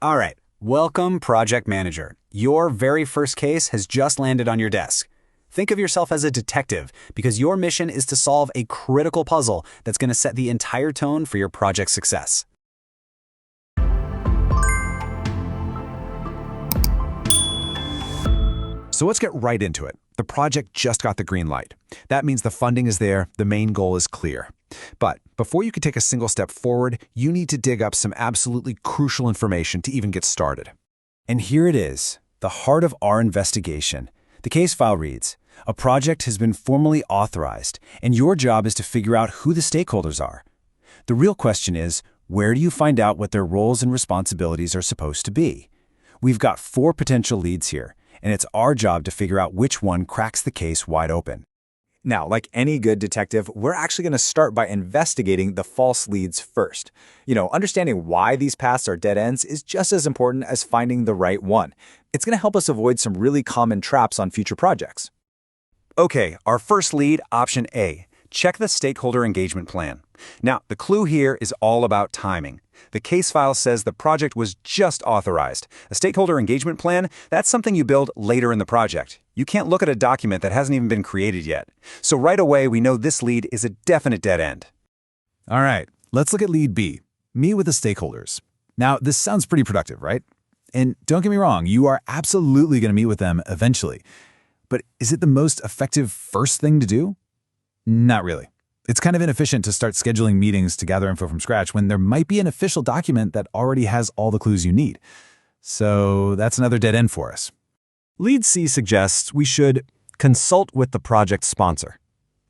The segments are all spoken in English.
All right, welcome Project Manager. Your very first case has just landed on your desk. Think of yourself as a detective because your mission is to solve a critical puzzle that's going to set the entire tone for your project's success. So let's get right into it. The project just got the green light. That means the funding is there, the main goal is clear. But before you can take a single step forward, you need to dig up some absolutely crucial information to even get started. And here it is, the heart of our investigation. The case file reads, a project has been formally authorized, and your job is to figure out who the stakeholders are. The real question is, where do you find out what their roles and responsibilities are supposed to be? We've got 4 potential leads here, and it's our job to figure out which one cracks the case wide open. Now, like any good detective, we're actually going to start by investigating the false leads first. Understanding why these paths are dead ends is just as important as finding the right one. It's going to help us avoid some really common traps on future projects. Okay, our first lead, option A. Check the stakeholder engagement plan. Now, the clue here is all about timing. The case file says the project was just authorized. A stakeholder engagement plan, that's something you build later in the project. You can't look at a document that hasn't even been created yet. So right away, we know this lead is a definite dead end. All right, let's look at lead B, meet with the stakeholders. Now, this sounds pretty productive, right? And don't get me wrong, you are absolutely going to meet with them eventually. But is it the most effective first thing to do? Not really. It's kind of inefficient to start scheduling meetings to gather info from scratch when there might be an official document that already has all the clues you need. So that's another dead end for us. Lead C suggests we should consult with the project sponsor.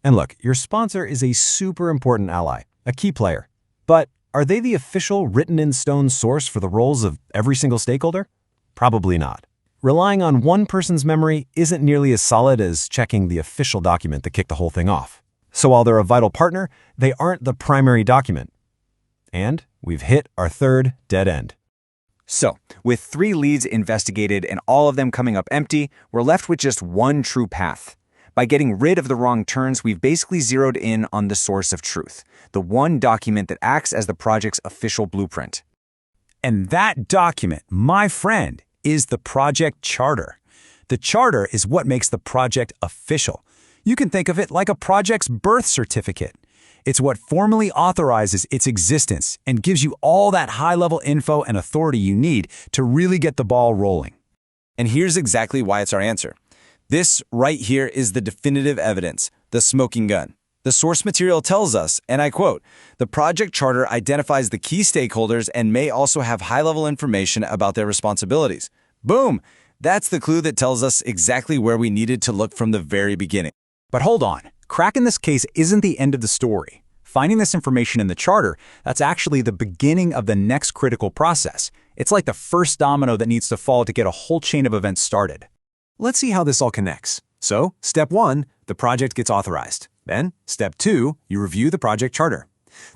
And look, your sponsor is a super important ally, a key player. But are they the official written-in-stone source for the roles of every single stakeholder? Probably not. Relying on one person's memory isn't nearly as solid as checking the official document that kicked the whole thing off. So while they're a vital partner, they aren't the primary document. And we've hit our third dead end. So, with 3 leads investigated and all of them coming up empty, we're left with just one true path. By getting rid of the wrong turns, we've basically zeroed in on the source of truth, the one document that acts as the project's official blueprint. And that document, my friend, is the project charter. The charter is what makes the project official. You can think of it like a project's birth certificate. It's what formally authorizes its existence and gives you all that high-level info and authority you need to really get the ball rolling. And here's exactly why it's our answer. This right here is the definitive evidence, the smoking gun. The source material tells us, and I quote, the project charter identifies the key stakeholders and may also have high-level information about their responsibilities. Boom! That's the clue that tells us exactly where we needed to look from the very beginning. But hold on, cracking this case isn't the end of the story. Finding this information in the charter, that's actually the beginning of the next critical process. It's like the first domino that needs to fall to get a whole chain of events started. Let's see how this all connects. So, step 1, the project gets authorized. Then, step 2, you review the project charter.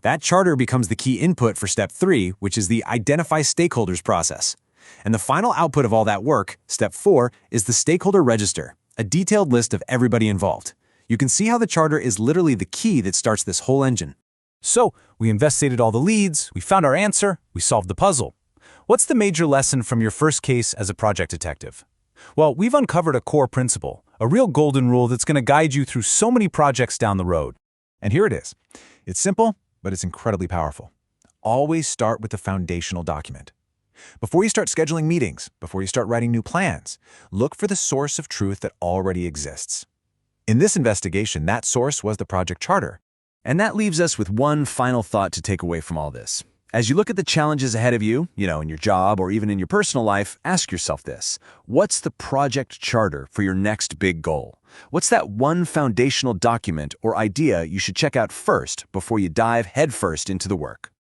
That charter becomes the key input for step 3, which is the identify stakeholders process. And the final output of all that work, step 4, is the stakeholder register, a detailed list of everybody involved. You can see how the charter is literally the key that starts this whole engine. So, we investigated all the leads, we found our answer, we solved the puzzle. What's the major lesson from your first case as a project detective? Well, we've uncovered a core principle, a real golden rule that's going to guide you through so many projects down the road. And here it is. It's simple, but it's incredibly powerful. Always start with the foundational document. Before you start scheduling meetings, before you start writing new plans, look for the source of truth that already exists. In this investigation, that source was the project charter. And that leaves us with one final thought to take away from all this. As you look at the challenges ahead of you, in your job or even in your personal life, ask yourself this. What's the project charter for your next big goal? What's that one foundational document or idea you should check out first before you dive headfirst into the work?